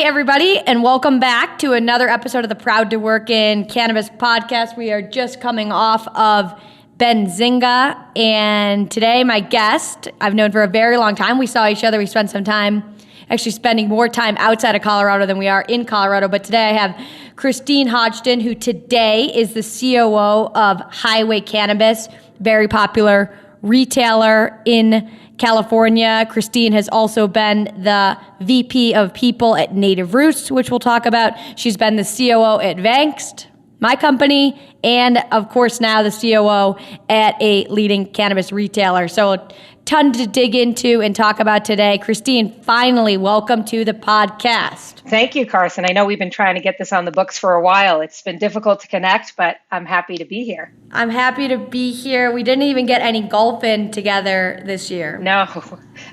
everybody, and welcome back to another episode of the Proud to Work in Cannabis podcast. We are just coming off of Benzinga, and today my guest, I've known for a very long time. We saw each other. We spent some time actually spending more time outside of Colorado than we are in Colorado. But today I have Christine Hogdon, who today is the COO of Highway Cannabis, very popular retailer in California. Christine has also been the VP of People at Native Roots, which we'll talk about. She's been the COO at Vankst, my company, and of course now the COO at a leading cannabis retailer. So a ton to dig into and talk about today. Christine, finally, welcome to the podcast. Thank you, Carson. I know we've been trying to get this on the books for a while. It's been difficult to connect, but I'm happy to be here. I'm happy to be here. We didn't even get any golf in together this year. No,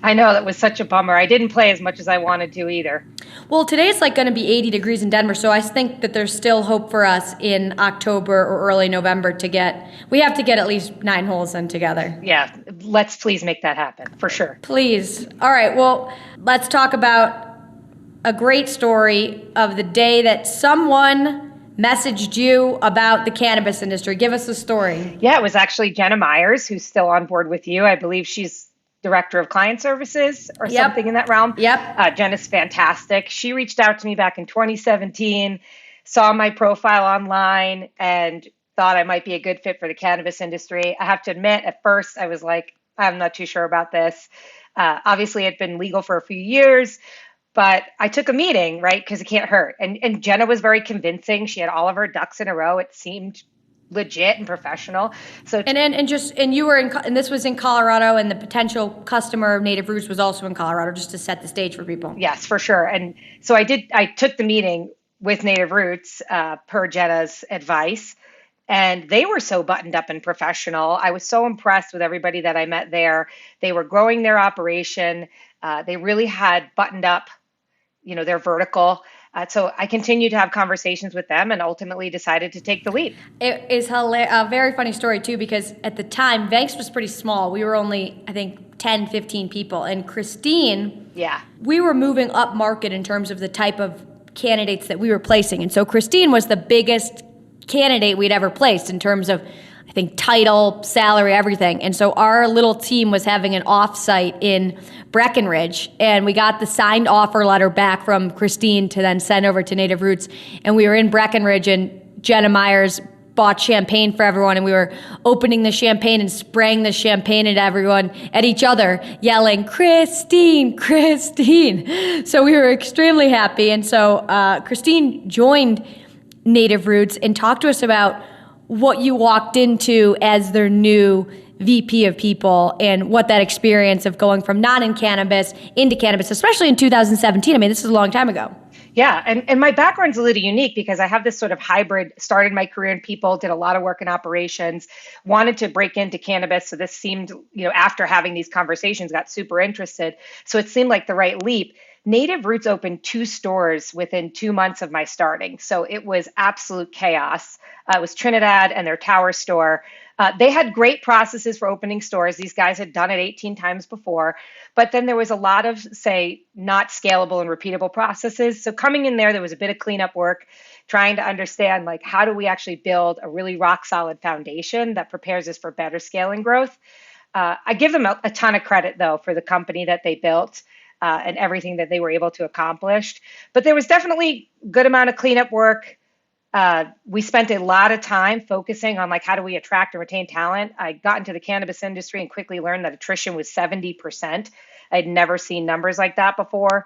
I know that was such a bummer. I didn't play as much as I wanted to either. Well, today's going to be 80 degrees in Denver, so I think that there's still hope for us in October or early November we have to get at least 9 holes in together. Yeah, let's please make that happen, for sure. Please. All right, well, let's talk about a great story of the day that someone messaged you about the cannabis industry. Give us the story. Yeah, it was actually Jenna Myers, who's still on board with you. I believe she's Director of Client Services or something in that realm. Yep. Jenna's fantastic. She reached out to me back in 2017, saw my profile online, and thought I might be a good fit for the cannabis industry. I have to admit, at first, I was like, I'm not too sure about this. Obviously, it had been legal for a few years, but I took a meeting, right? Because it can't hurt. And Jenna was very convincing. She had all of her ducks in a row. It seemed legit and professional. So and you were and this was in Colorado, and the potential customer of Native Roots was also in Colorado, just to set the stage for people. Yes, for sure. And so I took the meeting with Native Roots per Jenna's advice. And they were so buttoned up and professional. I was so impressed with everybody that I met there. They were growing their operation. They really had buttoned up, their vertical. So I continued to have conversations with them and ultimately decided to take the lead. It is a very funny story, too, because at the time, Vankst was pretty small. We were only, I think, 10, 15 people. And Christine, we were moving up market in terms of the type of candidates that we were placing. And so Christine was the biggest candidate we'd ever placed in terms of, I think, title, salary, everything. And so our little team was having an offsite in Breckenridge, and we got the signed offer letter back from Christine to then send over to Native Roots. And we were in Breckenridge, and Jenna Myers bought champagne for everyone, and we were opening the champagne and spraying the champagne at each other, yelling, "Christine, Christine." So we were extremely happy. And so Christine joined Native Roots and talked to us about what you walked into as their new VP of People and what that experience of going from not in cannabis into cannabis, especially in 2017. I mean, this is a long time ago. Yeah, and my background's a little unique because I have this sort of hybrid, started my career in people, did a lot of work in operations, wanted to break into cannabis. So this seemed, after having these conversations, got super interested. So it seemed like the right leap. Native Roots opened 2 stores within 2 months of my starting. So it was absolute chaos. It was Trinidad and their Tower store. They had great processes for opening stores. These guys had done it 18 times before. But then there was a lot of, not scalable and repeatable processes. So coming in there was a bit of cleanup work, trying to understand, how do we actually build a really rock solid foundation that prepares us for better scaling growth. I give them a ton of credit, though, for the company that they built. And everything that they were able to accomplish. But there was definitely a good amount of cleanup work. We spent a lot of time focusing on how do we attract and retain talent. I got into the cannabis industry and quickly learned that attrition was 70%. I'd never seen numbers like that before.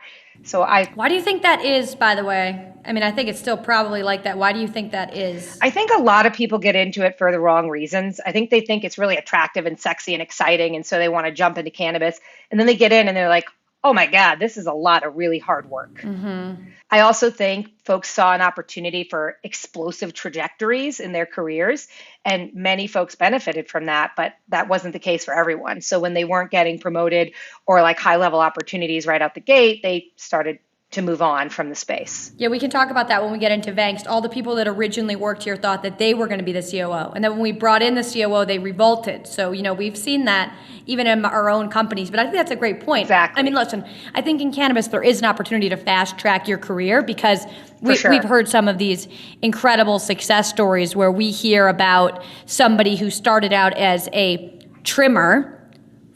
Why do you think that is, by the way? I mean, I think it's still probably like that. Why do you think that is? I think a lot of people get into it for the wrong reasons. I think they think it's really attractive and sexy and exciting, and so they want to jump into cannabis. And then they get in and they're like, oh my God, this is a lot of really hard work. Mm-hmm. I also think folks saw an opportunity for explosive trajectories in their careers, and many folks benefited from that, but that wasn't the case for everyone. So when they weren't getting promoted or high level opportunities right out the gate, they started to move on from the space. Yeah, we can talk about that when we get into Vangst. All the people that originally worked here thought that they were going to be the COO. And then when we brought in the COO, they revolted. So, we've seen that even in our own companies. But I think that's a great point. Exactly. I mean, listen, I think in cannabis, there is an opportunity to fast track your career because we've heard some of these incredible success stories where we hear about somebody who started out as a trimmer,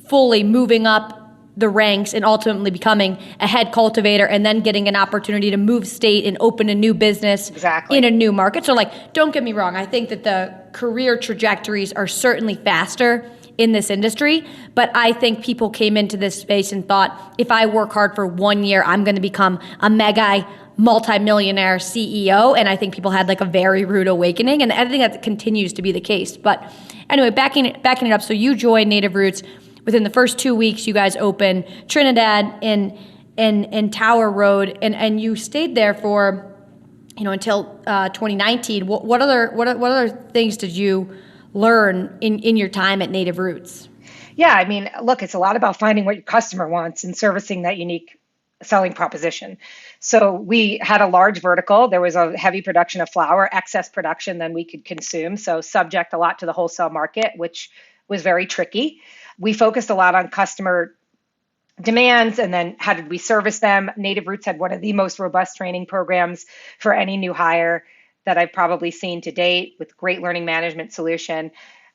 fully moving up the ranks and ultimately becoming a head cultivator and then getting an opportunity to move state and open a new business in a new market. So don't get me wrong. I think that the career trajectories are certainly faster in this industry, but I think people came into this space and thought, if I work hard for 1 year, I'm going to become a mega multimillionaire CEO. And I think people had a very rude awakening. And I think that continues to be the case. But anyway, backing it up. So you joined Native Roots. Within the first 2 weeks, you guys opened Trinidad in Tower Road, and you stayed there for, until 2019. What other things did you learn in your time at Native Roots? Yeah, I mean, look, it's a lot about finding what your customer wants and servicing that unique selling proposition. So we had a large vertical. There was a heavy production of flower, excess production than we could consume. So subject a lot to the wholesale market, which was very tricky. We focused a lot on customer demands and then how did we service them. Native Roots had one of the most robust training programs for any new hire that I've probably seen to date, with great learning management solution.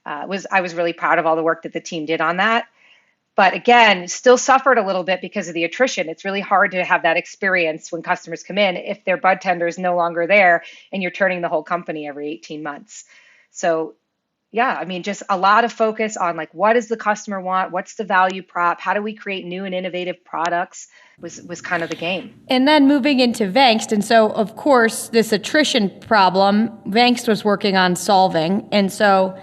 I was really proud of all the work that the team did on that. But again, still suffered a little bit because of the attrition. It's really hard to have that experience when customers come in if their bud tender is no longer there and you're turning the whole company every 18 months. So yeah, I mean, just a lot of focus on what does the customer want? What's the value prop? How do we create new and innovative products was kind of the game. And then moving into Vangst. And so, of course, this attrition problem, Vangst was working on solving. And so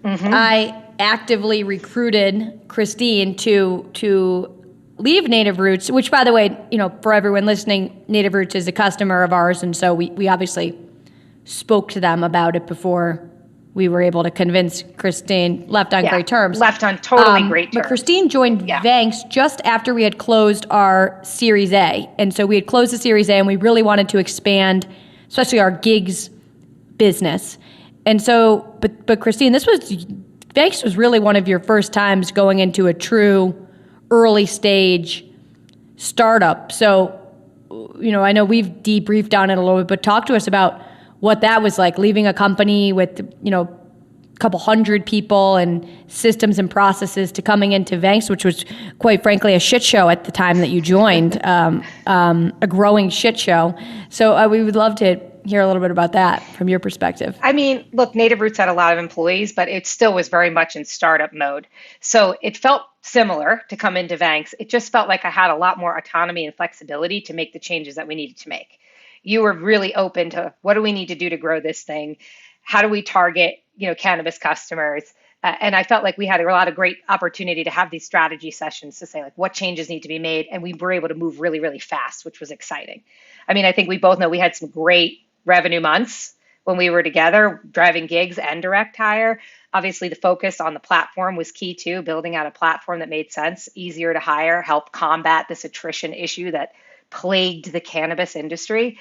I actively recruited Christine to leave Native Roots, which, by the way, for everyone listening, Native Roots is a customer of ours. And so we obviously spoke to them about it before we were able to convince Christine, left on great terms. Left on totally great terms. But Christine joined Vangst just after we had closed our Series A. And so we had closed the Series A and we really wanted to expand, especially our gigs business. And so, but Christine, Vangst was really one of your first times going into a true early stage startup. So, I know we've debriefed on it a little bit, but talk to us about what that was like, leaving a company with, a couple hundred people and systems and processes to coming into Vangst, which was quite frankly a shit show at the time that you joined, a growing shit show. So we would love to hear a little bit about that from your perspective. I mean, look, Native Roots had a lot of employees, but it still was very much in startup mode. So it felt similar to come into Vangst. It just felt like I had a lot more autonomy and flexibility to make the changes that we needed to make. You were really open to what do we need to do to grow this thing? How do we target, cannabis customers? And I felt like we had a lot of great opportunity to have these strategy sessions to say what changes need to be made. And we were able to move really, really fast, which was exciting. I mean, I think we both know we had some great revenue months when we were together, driving gigs and direct hire. Obviously, the focus on the platform was key too, building out a platform that made sense, easier to hire, help combat this attrition issue that plagued the cannabis industry.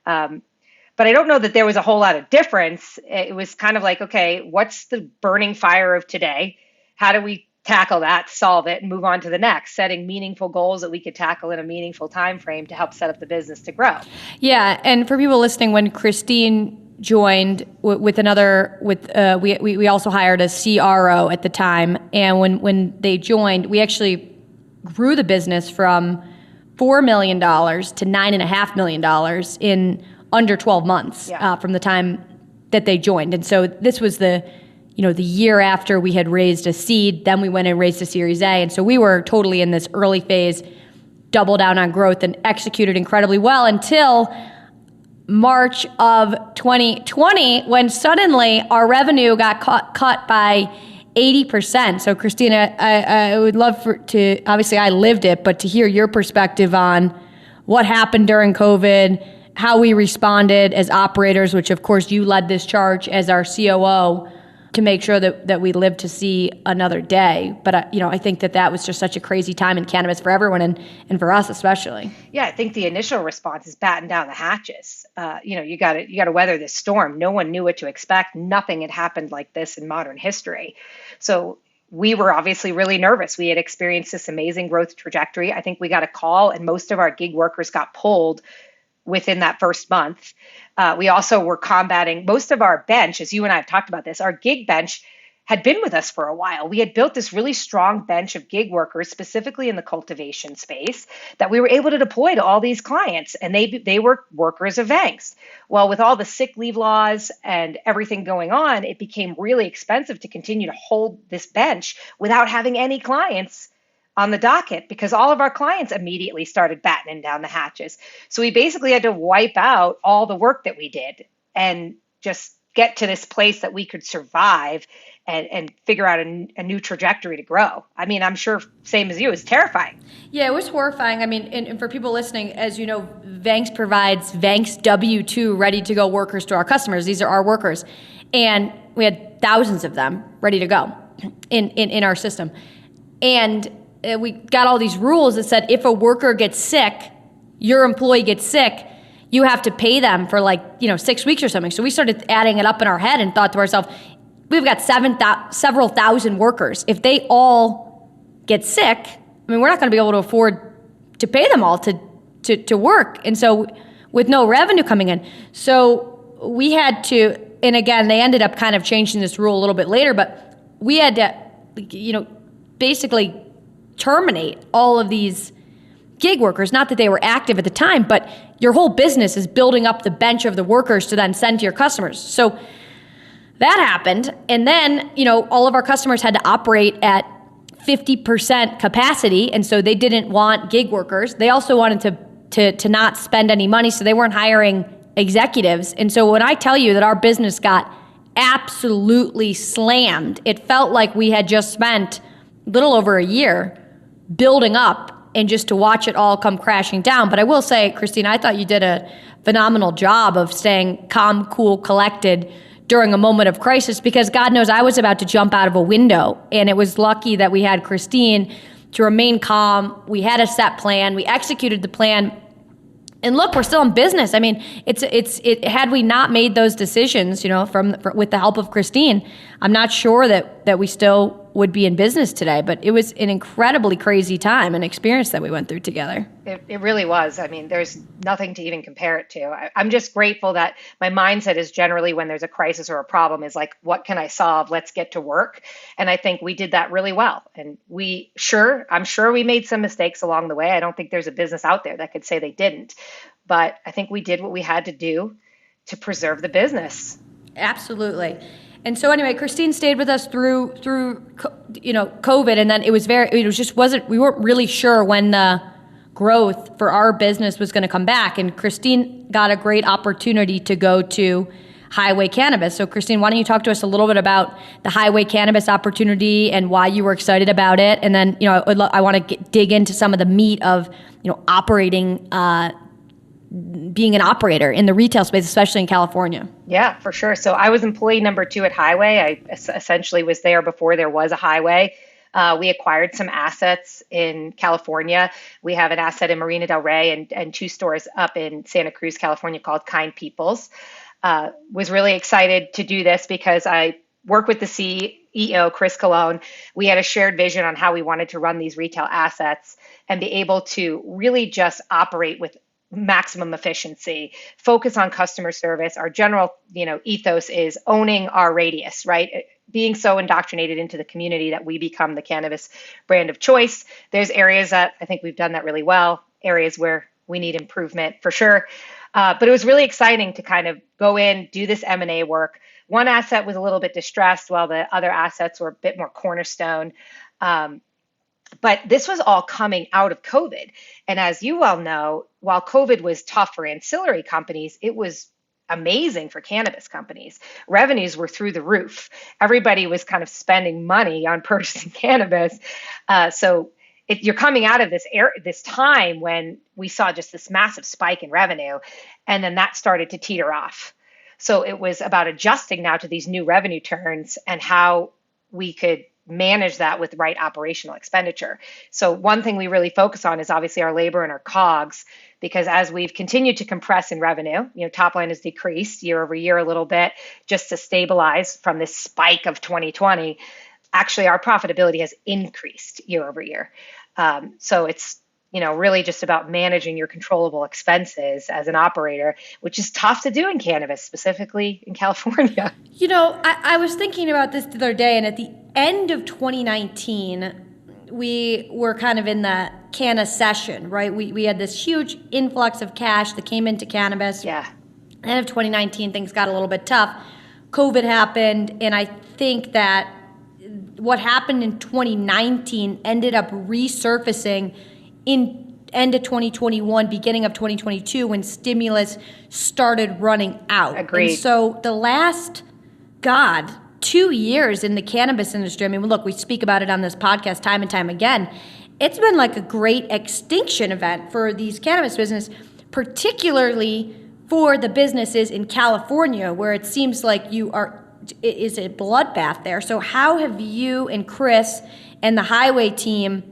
But I don't know that there was a whole lot of difference. It was kind of okay, what's the burning fire of today? How do we tackle that, solve it, and move on to the next, setting meaningful goals that we could tackle in a meaningful time frame to help set up the business to grow. Yeah, and for people listening, when Christine joined we also hired a CRO at the time, and when they joined, we actually grew the business from $4 million to $9.5 million in under 12 months from the time that they joined. And so this was the year after we had raised a seed, then we went and raised a Series A. And so we were totally in this early phase, double down on growth and executed incredibly well until March of 2020, when suddenly our revenue got cut by 80%. So Christina, I would love to, obviously I lived it, but to hear your perspective on what happened during COVID, how we responded as operators, which of course you led this charge as our COO. to make sure that we live to see another day. But I think that was just such a crazy time in cannabis for everyone and for us especially. Yeah, I think the initial response is batten down the hatches. You got to weather this storm. No one knew what to expect. Nothing had happened like this in modern history. So we were obviously really nervous. We had experienced this amazing growth trajectory. I think we got a call, and most of our gig workers got pulled within that first month. We also were combating most of our bench, as you and I have talked about this, our gig bench had been with us for a while. We had built this really strong bench of gig workers, specifically in the cultivation space, that we were able to deploy to all these clients, and they were workers of Vanks. Well, with all the sick leave laws and everything going on, it became really expensive to continue to hold this bench without having any clients on the docket, because all of our clients immediately started battening down the hatches. So we basically had to wipe out all the work that we did and just get to this place that we could survive and figure out a new trajectory to grow. I mean, I'm sure same as you, it's terrifying. Yeah, it was horrifying. I mean, and for people listening, as you know, Vanks provides Vanks W-2 ready to go workers to our customers. These are our workers. And we had thousands of them ready to go in our system. And we got all these rules that said if a worker gets sick, your employee gets sick, you have to pay them for 6 weeks or something. So we started adding it up in our head and thought to ourselves, we've got several thousand workers. If they all get sick, I mean, we're not going to be able to afford to pay them all to work. And so with no revenue coming in. So we had to, and again, they ended up kind of changing this rule a little bit later, but we had to, basically terminate all of these gig workers. Not that they were active at the time, but your whole business is building up the bench of the workers to then send to your customers. So that happened. And then, all of our customers had to operate at 50% capacity. And so they didn't want gig workers. They also wanted to not spend any money. So they weren't hiring executives. And so when I tell you that our business got absolutely slammed, it felt like we had just spent a little over a year building up and just to watch it all come crashing down. But I will say, Christine, I thought you did a phenomenal job of staying calm, cool, collected during a moment of crisis, because God knows I was about to jump out of a window. And it was lucky that we had Christine to remain calm. We had a set plan. We executed the plan. And look, we're still in business. I mean, had we not made those decisions, with the help of Christine, I'm not sure that we still would be in business today. But it was an incredibly crazy time and experience that we went through together. It really was. I mean, there's nothing to even compare it to. I'm just grateful that my mindset is generally, when there's a crisis or a problem, is like, what can I solve? Let's get to work. And I think we did that really well. And I'm sure we made some mistakes along the way. I don't think there's a business out there that could say they didn't. But I think we did what we had to do to preserve the business. Absolutely. And so anyway, Christine stayed with us through COVID, and then we weren't really sure when the growth for our business was going to come back. And Christine got a great opportunity to go to Highway Cannabis. So Christine, why don't you talk to us a little bit about the Highway Cannabis opportunity and why you were excited about it? And then, I want to dig into some of the meat of, operating, being an operator in the retail space, especially in California. Yeah, for sure. So I was employee number 2 at Highway. I essentially was there before there was a Highway. We acquired some assets in California. We have an asset in Marina Del Rey and 2 stores up in Santa Cruz, California, called Kind Peoples. Was really excited to do this because I work with the CEO, Chris Colon. We had a shared vision on how we wanted to run these retail assets and be able to really just operate with maximum efficiency, focus on customer service. Our general, ethos is owning our radius, right? Being so indoctrinated into the community that we become the cannabis brand of choice. There's areas that I think we've done that really well, areas where we need improvement for sure. But it was really exciting to kind of go in, do this M&A work. One asset was a little bit distressed while the other assets were a bit more cornerstone. But this was all coming out of COVID. And as you well know, while COVID was tough for ancillary companies, it was amazing for cannabis companies. Revenues were through the roof. Everybody was kind of spending money on purchasing cannabis. So you're coming out of this time when we saw just this massive spike in revenue, and then that started to teeter off. So it was about adjusting now to these new revenue turns and how we could manage that with right operational expenditure. So one thing we really focus on is obviously our labor and our COGS, because as we've continued to compress in revenue, top line has decreased year over year a little bit just to stabilize from this spike of 2020. Actually, our profitability has increased year over year. So it's really just about managing your controllable expenses as an operator, which is tough to do in cannabis, specifically in California. I was thinking about this the other day, and at the end of 2019, we were kind of in the canna session, right? We had this huge influx of cash that came into cannabis. Yeah. End of 2019, things got a little bit tough. COVID happened, and I think that what happened in 2019 ended up resurfacing in end of 2021, beginning of 2022, when stimulus started running out. Agreed. And so the last, 2 years in the cannabis industry, I mean, look, we speak about it on this podcast time and time again. It's been like a great extinction event for these cannabis businesses, particularly for the businesses in California, where it seems like is a bloodbath there. So how have you and Chris and the highway team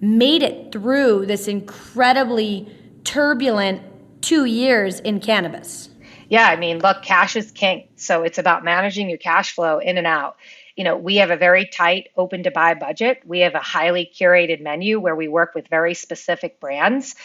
made it through this incredibly turbulent 2 years in cannabis? Yeah, I mean, look, cash is king. So it's about managing your cash flow in and out. We have a very tight open to buy budget. We have a highly curated menu where we work with very specific brands.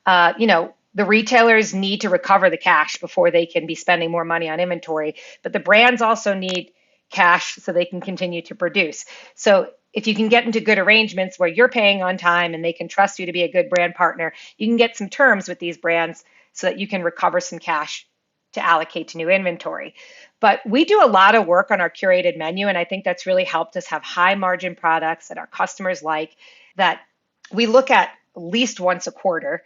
The retailers need to recover the cash before they can be spending more money on inventory, but the brands also need cash so they can continue to produce. So if you can get into good arrangements where you're paying on time and they can trust you to be a good brand partner, you can get some terms with these brands so that you can recover some cash to allocate to new inventory. But we do a lot of work on our curated menu, and I think that's really helped us have high margin products that our customers like, that we look at least once a quarter.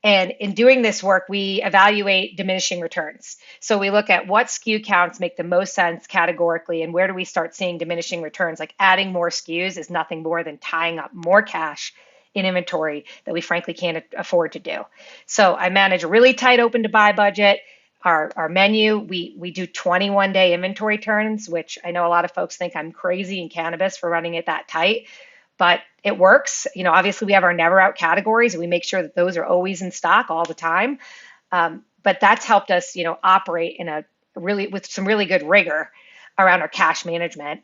And in doing this work, we evaluate diminishing returns. So we look at what SKU counts make the most sense categorically, and where do we start seeing diminishing returns? Like adding more SKUs is nothing more than tying up more cash in inventory that we frankly can't afford to do. So I manage a really tight open to buy budget. Our menu, we do 21-day inventory turns, which I know a lot of folks think I'm crazy in cannabis for running it that tight, but it works. Obviously we have our never out categories, and we make sure that those are always in stock all the time. But that's helped us, operate with some really good rigor around our cash management.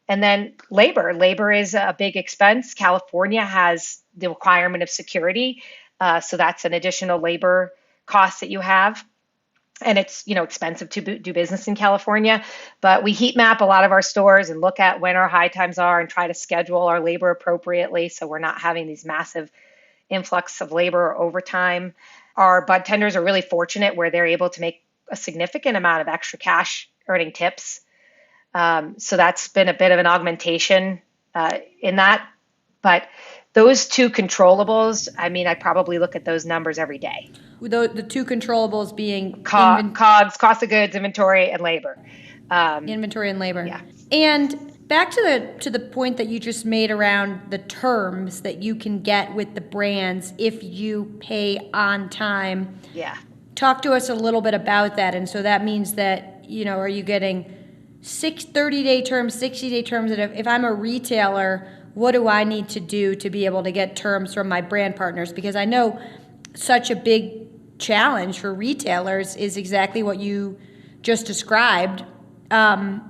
And then labor is a big expense. California has the requirement of security. So that's an additional labor cost that you have. And it's, expensive to do business in California, but we heat map a lot of our stores and look at when our high times are and try to schedule our labor appropriately, so we're not having these massive influx of labor or overtime. Our bud tenders are really fortunate where they're able to make a significant amount of extra cash earning tips. So that's been a bit of an augmentation in that. But those two controllables, I mean, I probably look at those numbers every day. The two controllables being COGS, cost of goods, inventory, and labor. Inventory and labor. Yeah. And back to the point that you just made around the terms that you can get with the brands if you pay on time. Yeah. Talk to us a little bit about that. And so that means that, are you getting 30-day terms, 60-day terms? And if I'm a retailer, what do I need to do to be able to get terms from my brand partners? Because I know such a big challenge for retailers is exactly what you just described. So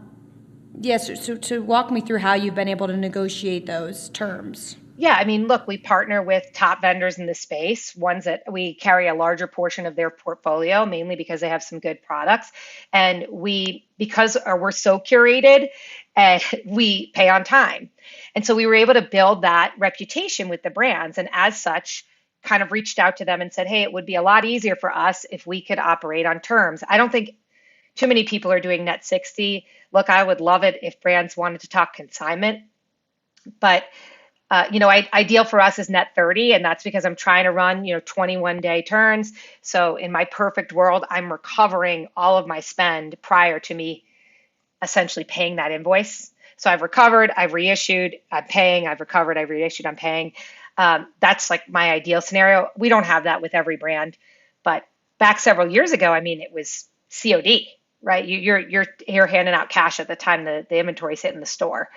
walk me through how you've been able to negotiate those terms. Yeah, I mean, look, we partner with top vendors in the space, ones that we carry a larger portion of their portfolio, mainly because they have some good products. And because we're so curated, we pay on time. And so we were able to build that reputation with the brands. And as such, kind of reached out to them and said, hey, it would be a lot easier for us if we could operate on terms. I don't think too many people are doing net 60. Look, I would love it if brands wanted to talk consignment, but ideal for us is net 30, and that's because I'm trying to run, 21-day turns. So in my perfect world, I'm recovering all of my spend prior to me essentially paying that invoice. So I've recovered, I've reissued, I'm paying, I've recovered, I've reissued, I'm paying. That's like my ideal scenario. We don't have that with every brand, but back several years ago, I mean, it was COD. right? You're handing out cash at the time the inventory's hitting the store.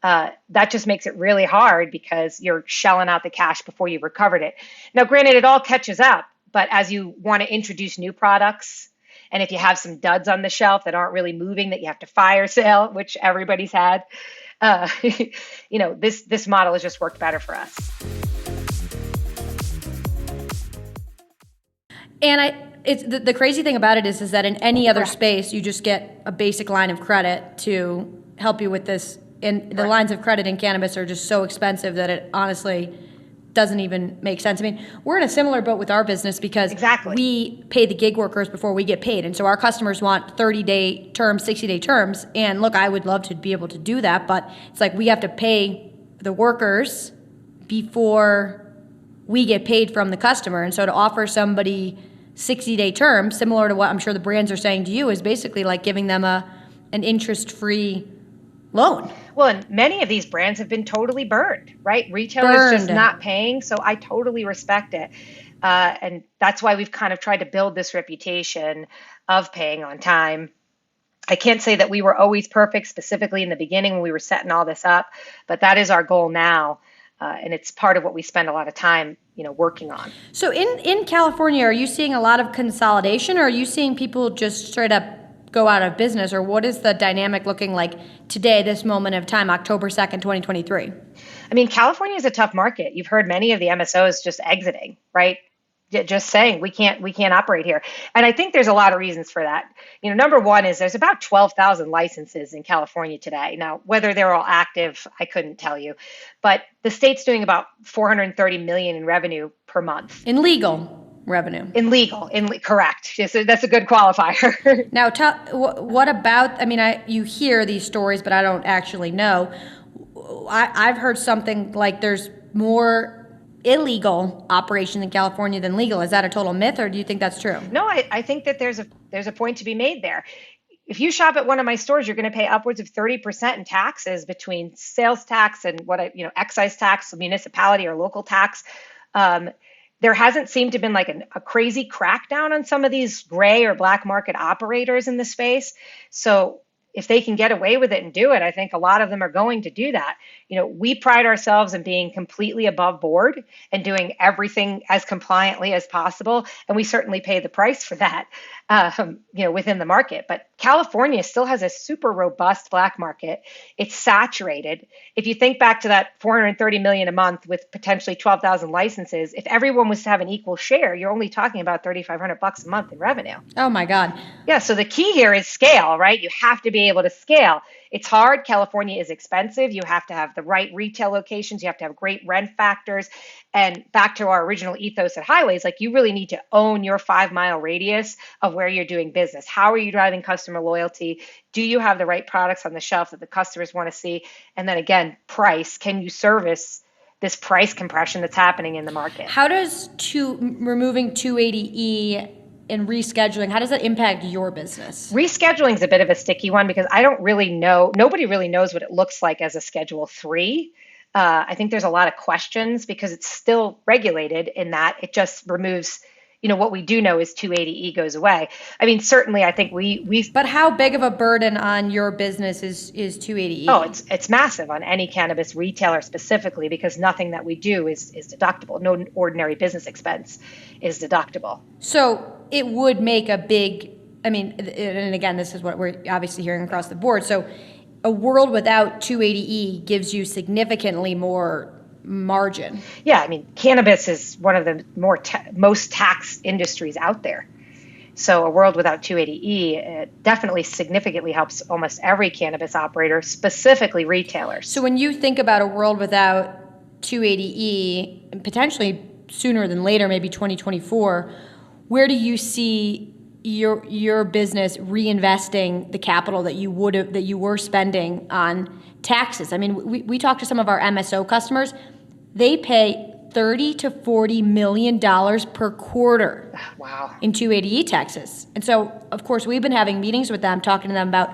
That just makes it really hard because you're shelling out the cash before you've recovered it. Now, granted, it all catches up, but as you want to introduce new products, and if you have some duds on the shelf that aren't really moving that you have to fire sale, which everybody's had, this model has just worked better for us. And it's the crazy thing about it is that in any other space, you just get a basic line of credit to help you with this. And the lines of credit in cannabis are just so expensive that it honestly doesn't even make sense. I mean, we're in a similar boat with our business because we pay the gig workers before we get paid. And so our customers want 30-day terms, 60-day terms. And look, I would love to be able to do that, but it's like we have to pay the workers before we get paid from the customer. And so to offer somebody 60-day terms, similar to what I'm sure the brands are saying to you, is basically like giving them an interest-free loan. Well, and many of these brands have been totally burned, right? Retailers just not paying. So I totally respect it. And that's why we've kind of tried to build this reputation of paying on time. I can't say that we were always perfect, specifically in the beginning when we were setting all this up, but that is our goal now. And it's part of what we spend a lot of time, working on. So in California, are you seeing a lot of consolidation, or are you seeing people just straight up go out of business, or what is the dynamic looking like today, this moment of time, October 2nd, 2023? I mean, California is a tough market. You've heard many of the MSOs just exiting, right? Just saying we can't operate here. And I think there's a lot of reasons for that. Number one is there's about 12,000 licenses in California today. Now, whether they're all active, I couldn't tell you, but the state's doing about $430 million in revenue per month. In legal revenue. Correct. Yes, that's a good qualifier. Now, what about, you hear these stories, but I don't actually know. I've heard something like there's more illegal operations in California than legal. Is that a total myth, or do you think that's true? No, I think that there's a point to be made there. If you shop at one of my stores, you're going to pay upwards of 30% in taxes between sales tax and excise tax, municipality or local tax. There hasn't seemed to have been like a crazy crackdown on some of these gray or black market operators in the space. So if they can get away with it and do it, I think a lot of them are going to do that. We pride ourselves in being completely above board and doing everything as compliantly as possible. And we certainly pay the price for that, within the market. But California still has a super robust black market. It's saturated. If you think back to that $430 million a month with potentially 12,000 licenses, if everyone was to have an equal share, you're only talking about $3,500 a month in revenue. Oh my God. Yeah. So the key here is scale, right? You have to be able to scale. It's hard. California is expensive. You have to have the right retail locations. You have to have great rent factors. And back to our original ethos at Highways, like you really need to own your 5-mile radius of where you're doing business. How are you driving customer loyalty? Do you have the right products on the shelf that the customers want to see? And then again, price. Can you service this price compression that's happening in the market? How does removing 280E and rescheduling, how does that impact your business? Rescheduling is a bit of a sticky one because I don't really know. Nobody really knows what it looks like as a Schedule 3. I think there's a lot of questions because it's still regulated in that it just removes, what we do know is 280E goes away. I mean, certainly I think we. But how big of a burden on your business is 280E? Oh, it's massive on any cannabis retailer specifically because nothing that we do is deductible. No ordinary business expense is deductible. So it would make a big, and again, this is what we're obviously hearing across the board. So a world without 280E gives you significantly more margin. Yeah, cannabis is one of the most taxed industries out there. So a world without 280E definitely significantly helps almost every cannabis operator, specifically retailers. So when you think about a world without 280E, and potentially sooner than later, maybe 2024, where do you see your business reinvesting the capital that you were spending on taxes? We talked to some of our MSO customers. They pay $30 to $40 million per quarter. Wow. In 280E taxes. And so, of course, we've been having meetings with them, talking to them about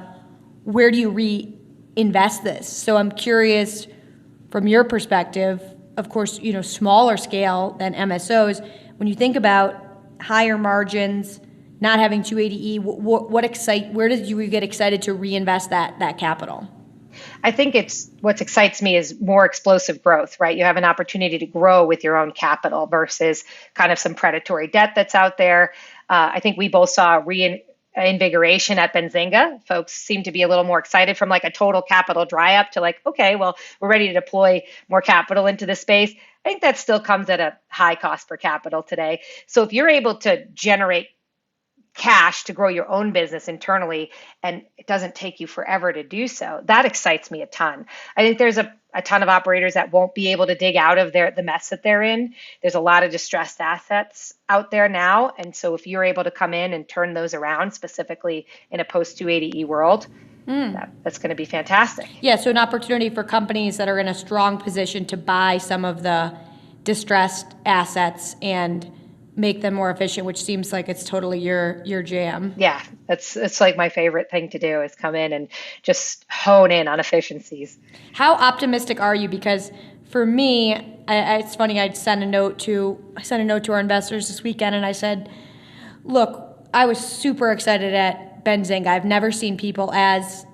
where do you reinvest this? So I'm curious, from your perspective, of course, smaller scale than MSOs, when you think about higher margins, not having 280E, where did you get excited to reinvest that capital? I think what excites me is more explosive growth, right? You have an opportunity to grow with your own capital versus kind of some predatory debt that's out there. I think we both saw reinvigoration at Benzinga. Folks seem to be a little more excited from like a total capital dry up to like, okay, well, we're ready to deploy more capital into the space. I think that still comes at a high cost per capital today. So if you're able to generate cash to grow your own business internally, and it doesn't take you forever to do so, that excites me a ton. I think there's a ton of operators that won't be able to dig out of the mess that they're in. There's a lot of distressed assets out there now. And so if you're able to come in and turn those around, specifically in a post 280E world, that's going to be fantastic. Yeah, so an opportunity for companies that are in a strong position to buy some of the distressed assets and make them more efficient, which seems like it's totally your jam. Yeah, it's like my favorite thing to do is come in and just hone in on efficiencies. How optimistic are you? Because for me, it's funny. I sent a note to our investors this weekend, and I said, "Look, I was super excited at Benzinga. I've never seen people as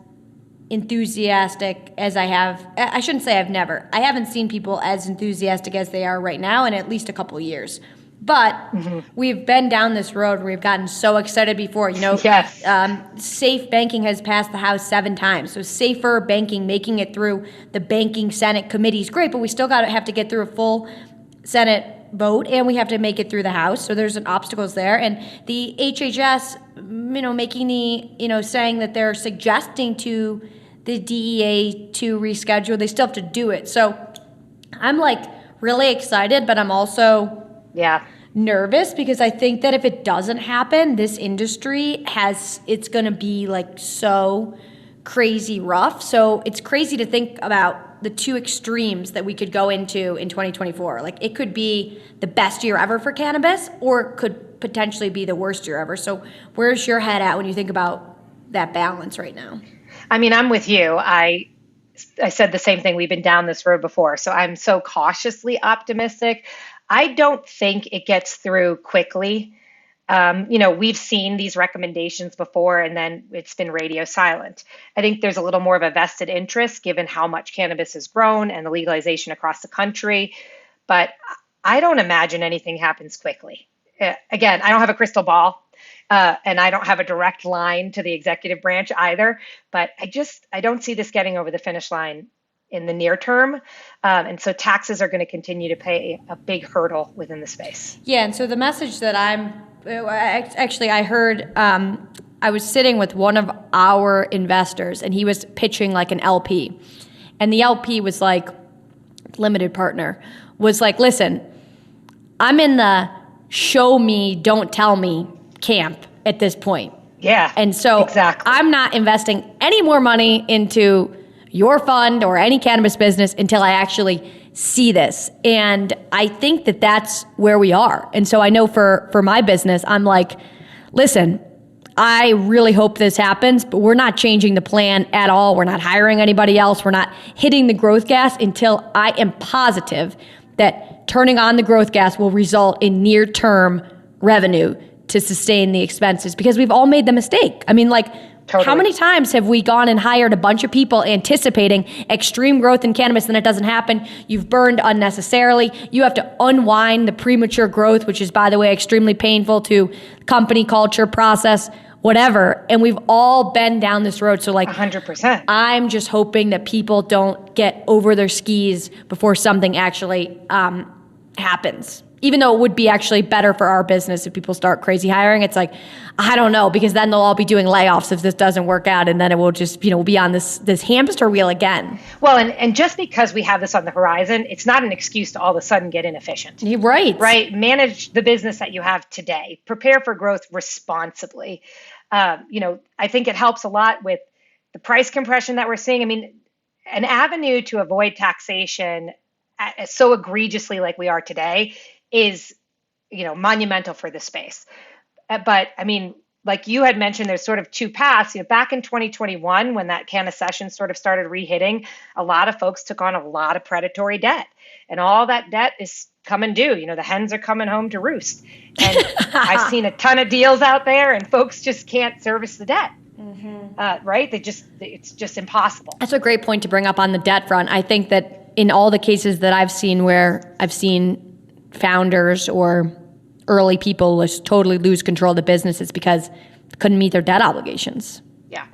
enthusiastic as I have. I shouldn't say I've never. I haven't seen people as enthusiastic as they are right now in at least a couple of years." But we've been down this road where we've gotten so excited before. Yes. Safe banking has passed the House 7 times. So safer banking, making it through the banking Senate committee is great, but we still have to get through a full Senate vote, and we have to make it through the House. So there's obstacles there. And the HHS, making saying that they're suggesting to the DEA to reschedule. They still have to do it. So I'm like really excited, but I'm also nervous because I think that if it doesn't happen, this industry it's going to be like so crazy rough. So it's crazy to think about the two extremes that we could go into in 2024. Like it could be the best year ever for cannabis, or it could potentially be the worst year ever. So where's your head at when you think about that balance right now? I mean, I'm with you. I said the same thing. We've been down this road before. So I'm so cautiously optimistic. I don't think it gets through quickly. We've seen these recommendations before, and then it's been radio silent. I think there's a little more of a vested interest given how much cannabis has grown and the legalization across the country. But I don't imagine anything happens quickly. Again, I don't have a crystal ball, and I don't have a direct line to the executive branch either. But I don't see this getting over the finish line in the near term. And so taxes are going to continue to play a big hurdle within the space. Yeah, and so the message that I heard, I was sitting with one of our investors, and he was pitching like an LP. And the LP was like, limited partner, was like, listen, I'm in the show me, don't tell me camp at this point. Yeah, and so exactly. I'm not investing any more money into your fund or any cannabis business until I actually see this. And I think that that's where we are. And so I know for my business, I'm like, listen, I really hope this happens, but we're not changing the plan at all. We're not hiring anybody else. We're not hitting the growth gas until I am positive that turning on the growth gas will result in near-term revenue to sustain the expenses, because we've all made the mistake. I mean, like, totally. How many times have we gone and hired a bunch of people anticipating extreme growth in cannabis, and it doesn't happen? You've burned unnecessarily. You have to unwind the premature growth, which is, by the way, extremely painful to company culture, process, whatever. And we've all been down this road. So like 100%. I'm just hoping that people don't get over their skis before something actually happens. Even though it would be actually better for our business if people start crazy hiring, it's like, I don't know, because then they'll all be doing layoffs if this doesn't work out, and then it will just, be on this hamster wheel again. Well, and just because we have this on the horizon, it's not an excuse to all of a sudden get inefficient. You're right. Right? Manage the business that you have today. Prepare for growth responsibly. I think it helps a lot with the price compression that we're seeing. I mean, an avenue to avoid taxation so egregiously like we are today is, monumental for the space. But I mean, like you had mentioned, there's sort of two paths. Back in 2021, when that Canna session sort of started re-hitting, a lot of folks took on a lot of predatory debt, and all that debt is coming due. The hens are coming home to roost, and I've seen a ton of deals out there, and folks just can't service the debt. Right? It's just impossible. That's a great point to bring up on the debt front. I think that in all the cases that I've seen where I've seen founders or early people just totally lose control of the business, it's because they couldn't meet their debt obligations. Yeah.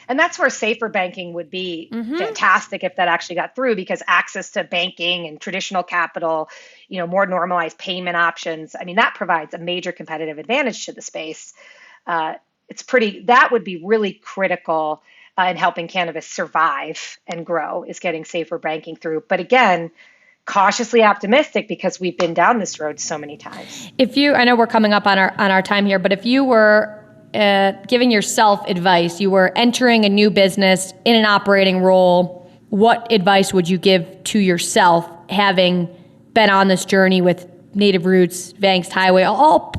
And that's where safer banking would be fantastic if that actually got through, because access to banking and traditional capital, more normalized payment options, that provides a major competitive advantage to the space. That would be really critical in helping cannabis survive and grow, is getting safer banking through. But again, cautiously optimistic, because we've been down this road so many times. I know we're coming up on our time here, but if you were giving yourself advice, you were entering a new business in an operating role, what advice would you give to yourself, having been on this journey with Native Roots, Vangst Highway, all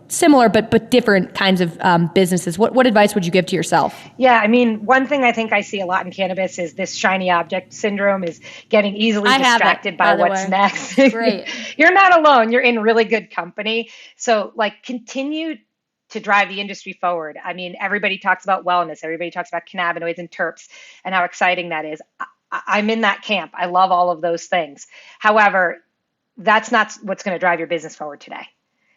similar but different kinds of businesses? What advice would you give to yourself? Yeah, one thing I think I see a lot in cannabis is this shiny object syndrome, is getting easily distracted by what's next. Great. You're not alone. You're in really good company. So continue to drive the industry forward. Everybody talks about wellness. Everybody talks about cannabinoids and terps and how exciting that is. I'm in that camp. I love all of those things. However, that's not what's going to drive your business forward today.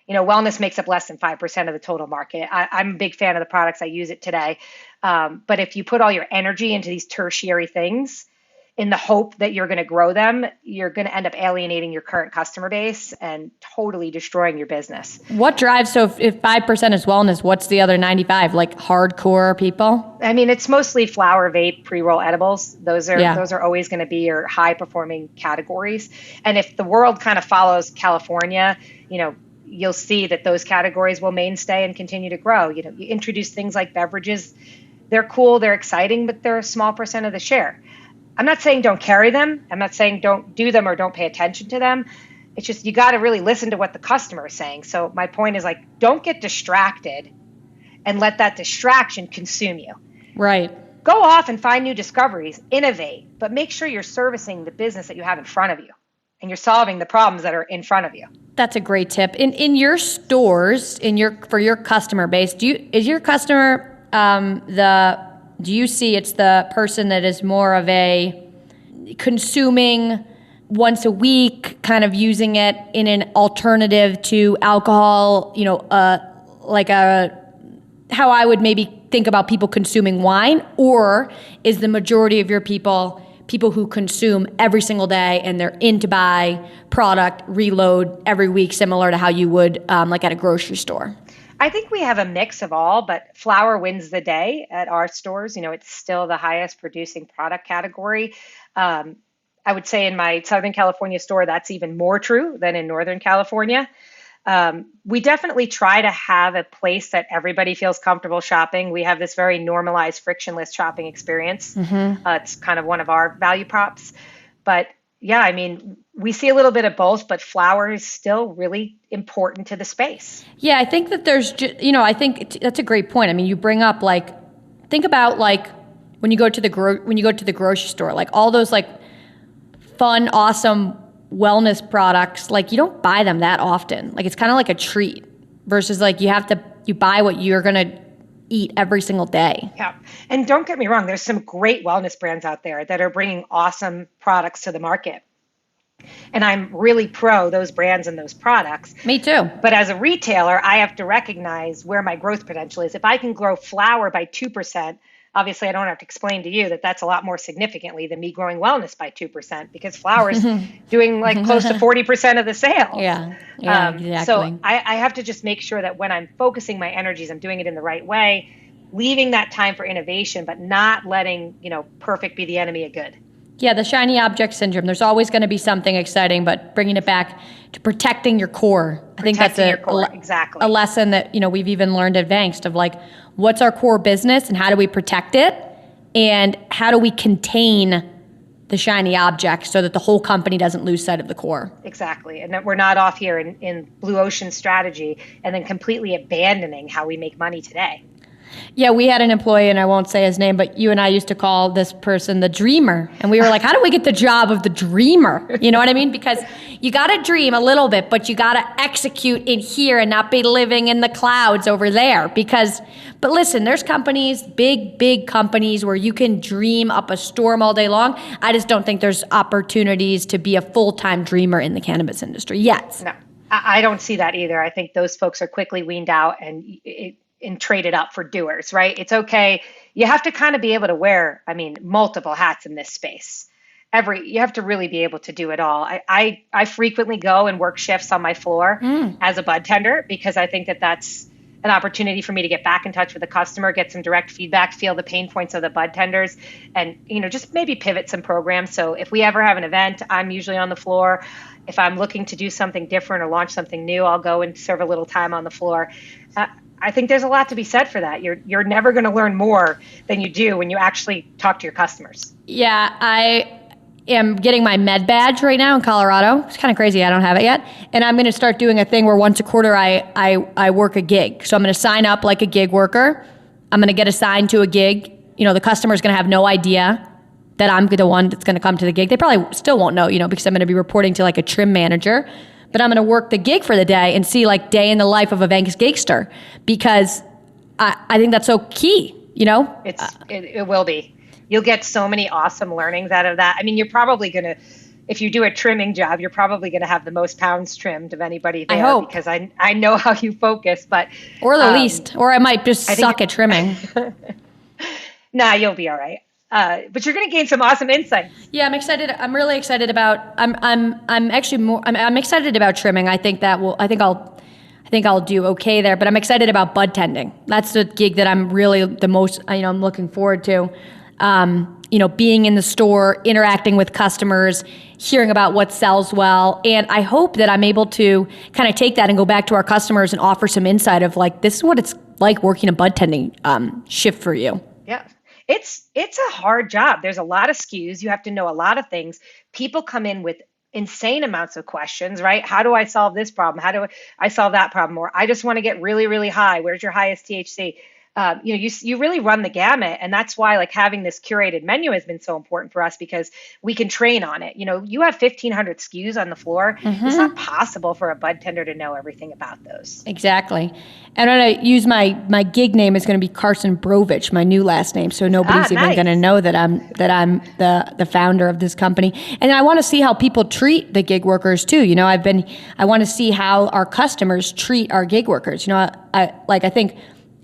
Wellness makes up less than 5% of the total market. I'm a big fan of the products. I use it today. But if you put all your energy into these tertiary things in the hope that you're going to grow them, you're going to end up alienating your current customer base and totally destroying your business. What drives, so if 5% is wellness, what's the other 95? Like hardcore people? It's mostly flower, vape, pre-roll edibles. Those are always going to be your high performing categories. And if the world kind of follows California, you'll see that those categories will mainstay and continue to grow. You introduce things like beverages. They're cool, they're exciting, but they're a small percent of the share. I'm not saying don't carry them. I'm not saying don't do them or don't pay attention to them. It's just, you got to really listen to what the customer is saying. So my point is don't get distracted and let that distraction consume you. Right. Go off and find new discoveries, innovate, but make sure you're servicing the business that you have in front of you and you're solving the problems that are in front of you. That's a great tip. In your stores, for your customer base, do you see it's the person that is more of a consuming once a week, kind of using it in an alternative to alcohol, how I would maybe think about people consuming wine? Or is the majority of your people who consume every single day and they're in to buy product, reload every week, similar to how you would at a grocery store? I think we have a mix of all, but flower wins the day at our stores. It's still the highest producing product category. I would say in my Southern California store, that's even more true than in Northern California. We definitely try to have a place that everybody feels comfortable shopping. We have this very normalized, frictionless shopping experience. It's kind of one of our value props. But yeah, we see a little bit of both, but flower is still really important to the space. Yeah, I think that there's, I think that's a great point. You bring up think about when you go to the grocery store, all those fun, awesome wellness products, you don't buy them that often. It's kind of like a treat versus you buy what you're going to eat every single day. Yeah. And don't get me wrong, there's some great wellness brands out there that are bringing awesome products to the market. And I'm really pro those brands and those products. Me too. But as a retailer, I have to recognize where my growth potential is. If I can grow flower by 2%, obviously I don't have to explain to you that that's a lot more significantly than me growing wellness by 2%, because flower is doing close to 40% of the sales. Yeah, exactly. So I have to just make sure that when I'm focusing my energies, I'm doing it in the right way, leaving that time for innovation, but not letting, perfect be the enemy of good. Yeah, the shiny object syndrome. There's always going to be something exciting, but bringing it back to protecting your core. I think that's exactly a lesson that we've even learned at Vangst of what's our core business and how do we protect it, and how do we contain the shiny object so that the whole company doesn't lose sight of the core. Exactly. And that we're not off here in blue ocean strategy and then completely abandoning how we make money today. Yeah, we had an employee, and I won't say his name, but you and I used to call this person the dreamer. And we were like, how do we get the job of the dreamer? You know what I mean? Because you got to dream a little bit, but you got to execute in here and not be living in the clouds over there. But listen, there's companies, big companies where you can dream up a storm all day long. I just don't think there's opportunities to be a full-time dreamer in the cannabis industry yet. No, I don't see that either. I think those folks are quickly weaned out and traded up for doers, right? It's okay. You have to kind of be able to wear, multiple hats in this space. You have to really be able to do it all. I frequently go and work shifts on my floor as a bud tender because I think that that's an opportunity for me to get back in touch with the customer, get some direct feedback, feel the pain points of the bud tenders, and just maybe pivot some programs. So if we ever have an event, I'm usually on the floor. If I'm looking to do something different or launch something new, I'll go and serve a little time on the floor. I think there's a lot to be said for that. You're never going to learn more than you do when you actually talk to your customers. Yeah, I am getting my med badge right now in Colorado. It's kind of crazy. I don't have it yet. And I'm going to start doing a thing where once a quarter I work a gig. So I'm going to sign up like a gig worker. I'm going to get assigned to a gig. The customer's going to have no idea that I'm the one that's going to come to the gig. They probably still won't know, because I'm going to be reporting to like a trim manager. But I'm going to work the gig for the day and see like day in the life of a Vegas gigster because I think that's so key, It will be. You'll get so many awesome learnings out of that. You're probably going to, if you do a trimming job, you're probably going to have the most pounds trimmed of anybody there. I hope. Because I know how you focus, but. Or the least, or I might just suck at trimming. Nah, you'll be all right. But you're going to gain some awesome insights. Yeah, I'm excited. I'm really excited about. I'm excited about trimming. I think I'll do okay there. But I'm excited about bud tending. That's the gig that I'm really the most. I'm looking forward to. Being in the store, interacting with customers, hearing about what sells well, and I hope that I'm able to kind of take that and go back to our customers and offer some insight of like this is what it's like working a bud tending shift for you. Yeah. It's a hard job. There's a lot of SKUs. You have to know a lot of things. People come in with insane amounts of questions, right? How do I solve this problem? How do I solve that problem? Or I just want to get really, really high. Where's your highest THC? You really run the gamut. And that's why like having this curated menu has been so important for us because we can train on it. You have 1,500 SKUs on the floor. Mm-hmm. It's not possible for a bud tender to know everything about those. Exactly. And I'm going to use my gig name is going to be Carson Brovich, my new last name. So nobody's even going to know that I'm the founder of this company. And I want to see how people treat the gig workers too. I want to see how our customers treat our gig workers. I think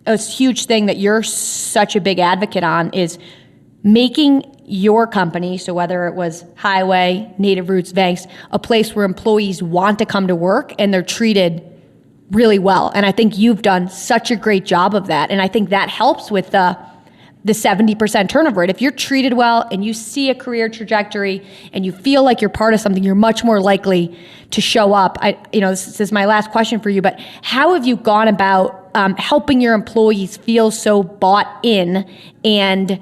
a huge thing that you're such a big advocate on is making your company, so whether it was Highway, Native Roots, Vanks, a place where employees want to come to work and they're treated really well. And I think you've done such a great job of that. And I think that helps with the 70% turnover rate. If you're treated well and you see a career trajectory and you feel like you're part of something, you're much more likely to show up. This is my last question for you, but how have you gone about helping your employees feel so bought in and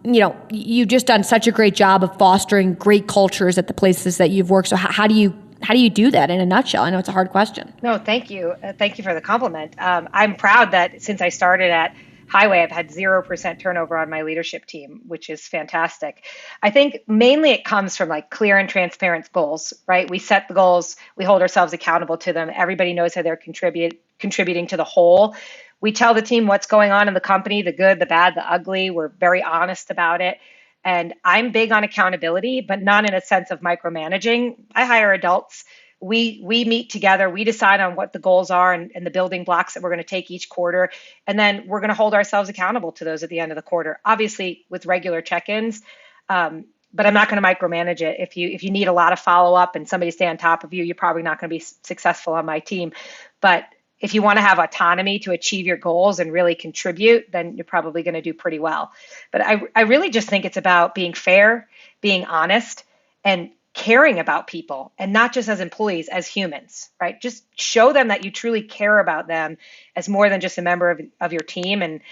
you've just done such a great job of fostering great cultures at the places that you've worked. So how do you do that in a nutshell? I know it's a hard question. No, thank you. Thank you for the compliment. I'm proud that since I started at Highway, I've had 0% turnover on my leadership team, which is fantastic. I think mainly it comes from like clear and transparent goals, right? We set the goals, we hold ourselves accountable to them. Everybody knows how they're contributing to the whole. We tell the team what's going on in the company, the good, the bad, the ugly. We're very honest about it. And I'm big on accountability, but not in a sense of micromanaging. I hire adults. We meet together, we decide on what the goals are and the building blocks that we're going to take each quarter. And then we're going to hold ourselves accountable to those at the end of the quarter, obviously with regular check-ins. But I'm not going to micromanage it. If you need a lot of follow-up and somebody stay on top of you, you're probably not going to be successful on my team. But if you want to have autonomy to achieve your goals and really contribute, then you're probably going to do pretty well. But I really just think it's about being fair, being honest, and caring about people, and not just as employees, as humans, right? Just show them that you truly care about them as more than just a member of your team. And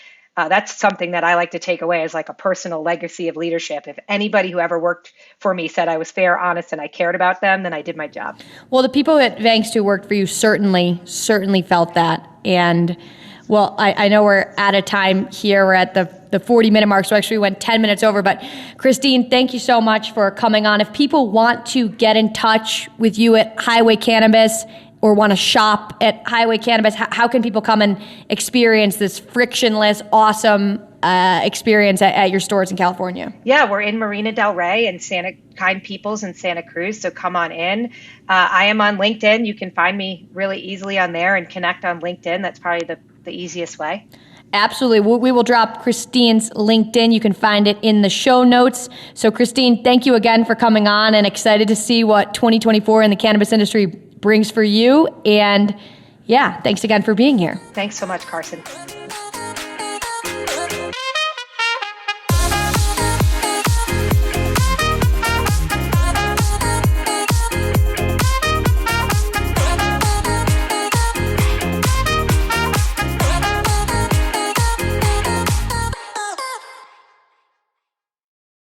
That's something that I like to take away as like a personal legacy of leadership. If anybody who ever worked for me said I was fair, honest, and I cared about them, then I did my job. Well, the people at Vangst who worked for you certainly felt that. And well, I know we're out of time here. We're at the 40-minute mark, so actually we went 10 minutes over. But Christine, thank you so much for coming on. If people want to get in touch with you at Highway Cannabis or want to shop at Highway Cannabis, how can people come and experience this frictionless, awesome experience at your stores in California? Yeah, we're in Marina Del Rey and Kind Peoples in Santa Cruz, so come on in. I am on LinkedIn. You can find me really easily on there and connect on LinkedIn. That's probably the easiest way. Absolutely. We will drop Christine's LinkedIn. You can find it in the show notes. So Christine, thank you again for coming on, and excited to see what 2024 in the cannabis industry brings for you. And yeah, thanks again for being here. Thanks so much, Carson.